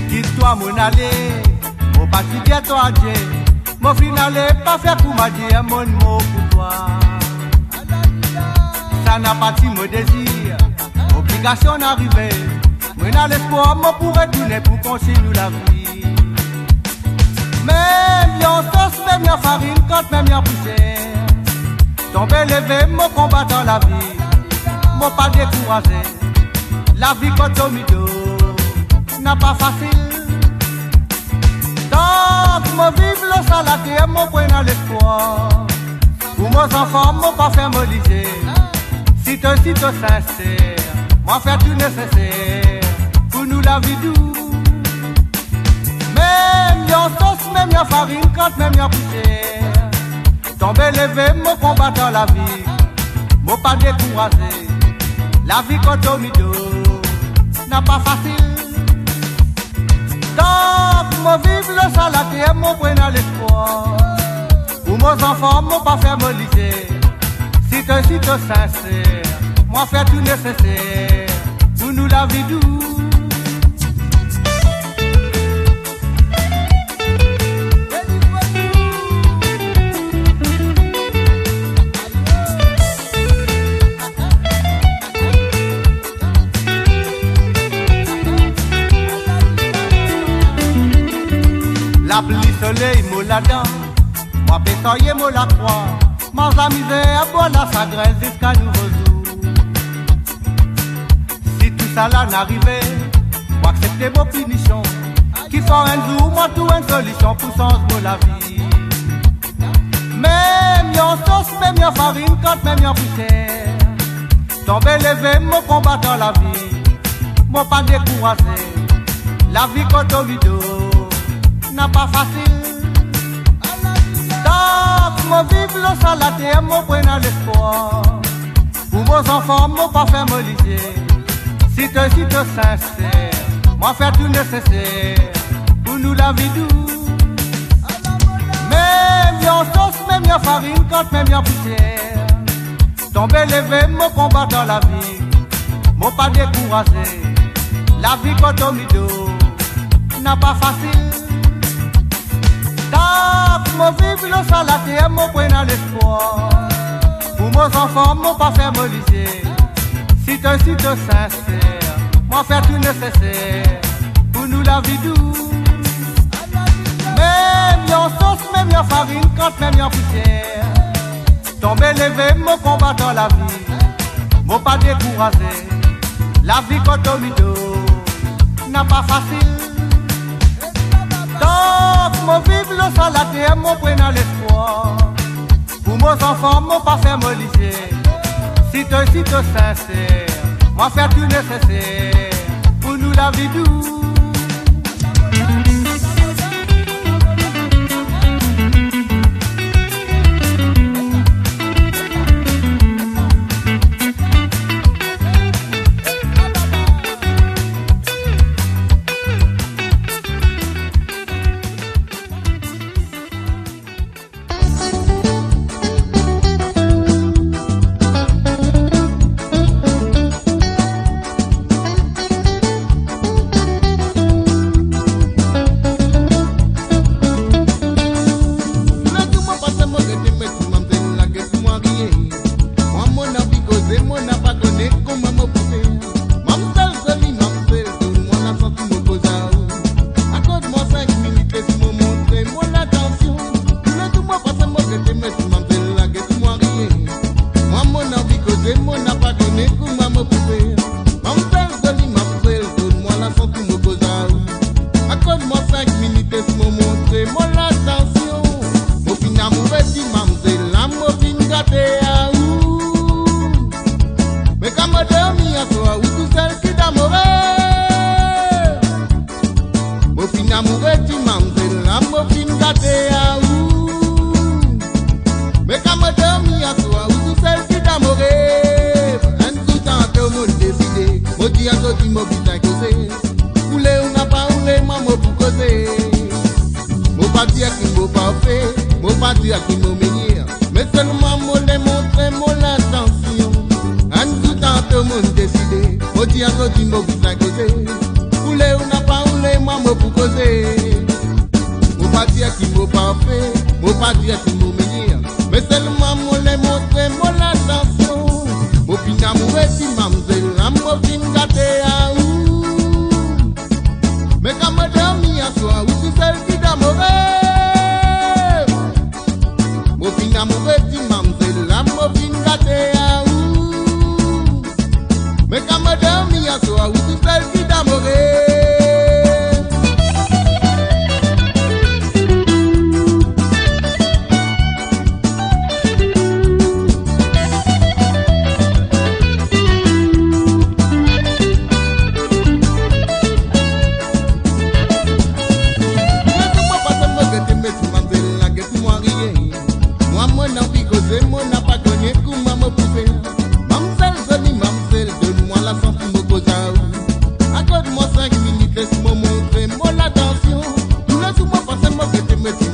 Quitte-toi mon aller, mon parti bientôt à Dieu. Mon finale pas faire pour ma dire mon mot pour toi. Ça n'a pas si mon désir, obligation d'arriver. Moi n'a l'espoir, moi pourrais donner pour continuer la vie. Même yon sauce, même yon farine, quand même yon poussière. Tomber levé, mon combat dans la vie. Mon pas découragé. La vie quand on mido n'a pas facile. Donc, mon vive le salade, mon point dans l'espoir. Pour mes enfants, mon pas faire me liser. Si tu sincère, moi faire tout nécessaire. Pour nous la vie douce. Même yon sauce, même yon farine, quand même yon poussière. Tomber levé, mon combat dans la vie. Mon pas découragé. La vie quand on mido n'a pas facile. Donc, mon vive le salade, mon point dans l'espoir. Pour mes enfants, mon pas faire me liser. Si tu sincère, moi faire tout nécessaire. Pour nous la vie douce. La pluie, soleil, moi la dent. Moi pétoyer, moi la croix. Mange la misère, boire la sagresse jusqu'à nouveau jour. Si tout ça là n'arrivait, moi accepter vos punitions. Qui font un jour, moi tout une solution pour changer la vie. Même yon sauce, même yon farine, quand même yon poussière. Tomber levé, mon combat dans la vie. Mon pas découragé. La vie quand on mido n'a pas facile. Donc, mon vive le salade, mon point dans l'espoir. Pour mes enfants, mon pas faire me liser. Si tu sincère, moi faire tout nécessaire. Pour nous la vie douce. Même yon sauce, même yon farine, quand même yon poussière. Tomber levé, mon combat dans la vie. Mon pas découragé. La vie quand on mido n'a pas facile. Donc, mon vive le salade, mon point dans l'espoir. Pour mes enfants, mon pas faire me liser. Si tu sincère, moi faire tout nécessaire. Pour nous la vie douce. Même yon sauce, même yon farine, quand même yon poussière. Tomber levé, mon combat dans la vie. Mon pas découragé. La vie quand on mido n'a pas facile. Donc, mon vive le salade, mon point dans l'espoir. Pour mes enfants, mon pas faire me liser. Si tu sincère, moi faire tout nécessaire. Pour nous la vie douce. Mais seulement moi les montrer mon attention. En tout temps tout le monde décidé. Au dia que tu m'as vu à côté. Oulé ou n'a pas oulé, moi me pour causer. Mon pas dire qui m'a pas fait, mon pas dire qui m'a meilleur. Mais seulement mon les montrer mon attention. Mon fin amoureux si mamzelle, mon fin gâté à ou. Mais quand me dormi à soir, ou si celle qui d'amoureux. Mon fin amoureux si mamzelle, mon fin gâté à ou. Mais quand me dormi à soir, ou si celle qui d'amoureux. Accorde-moi 5 minutes, laisse-moi montrer mon attention. Tout le monde pense que tu me dis,